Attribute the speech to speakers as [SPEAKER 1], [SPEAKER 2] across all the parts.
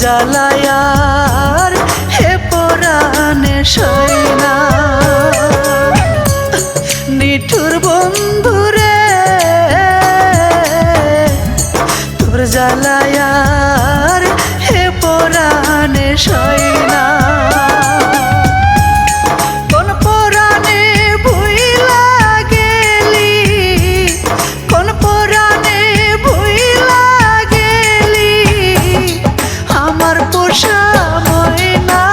[SPEAKER 1] জ্বালায়ার হে পরাণে সইনা নিঠুর বন্ধুরে তোর জ্বালায়ার হে পরাণে সইনা কোন পরাণে ভুইলা গেলি কোন পরাণে ভুইলা গেলি আমার পোষা ময়না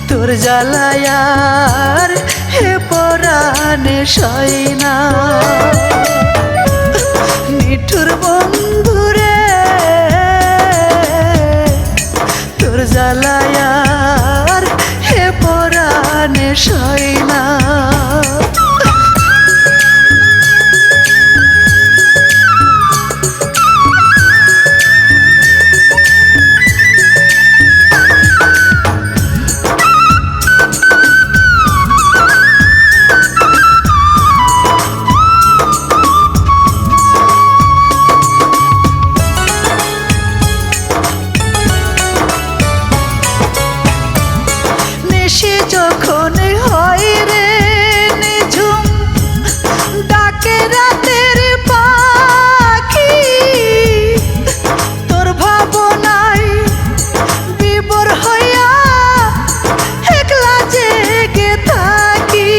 [SPEAKER 1] তোর জ্বালায়ার হে পরাণে সইনা নিঠুর বন্ধুরে তোর জ্বালায়ার হে পরাণে সইনা সে যখন হয় রে নিঝুম ডাকে রাতের পাখি তোর ভাবনায় বিবর হইয়া একলা জেগে থাকি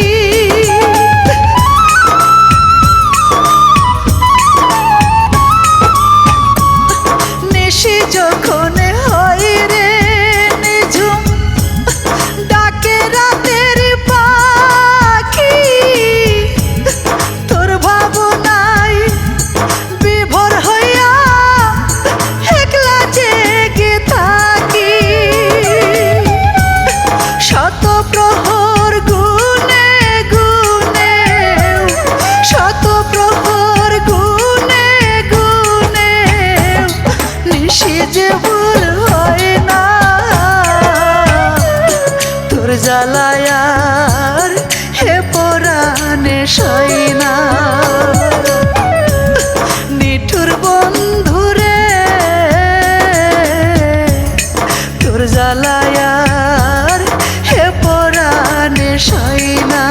[SPEAKER 1] নিশি যখন হয় রে নিঝুম রাতের পাখি তোর ভাবনায় বিভোর হইয়া একলা জেগে থাকি শত প্রহর গুনে গুনে শত প্রহর গুনে গুনে নিশি যে ভুল হয় না তোর জ্বালায়ার হে পরাণে সইনা নিঠুর বন্ধুরে তোর জ্বালায়ার হে পরাণে সইনা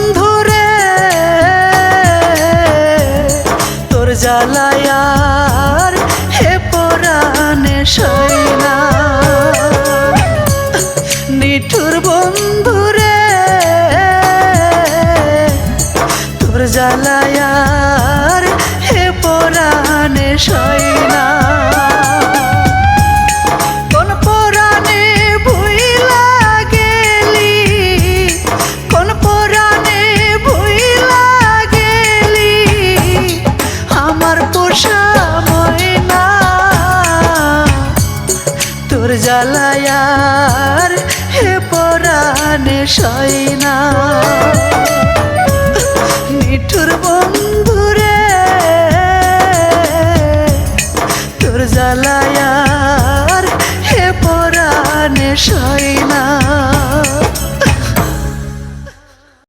[SPEAKER 1] বন্ধুরে তোর জ্বালায়ার হে পরাণে সইনা নিঠুর বন্ধুরে তোর জ্বালায়ার হে পরাণে সইনা কোন পরাণে ভুইলা গেলি কোন পরাণে ভুইলা গেলি আমার পোষা ময়না তোর জ্বালায়ার হে পরাণে সইনা নিঠুর বন্ধুরে তোর জ্বালায়ার হে পরাণে সইনা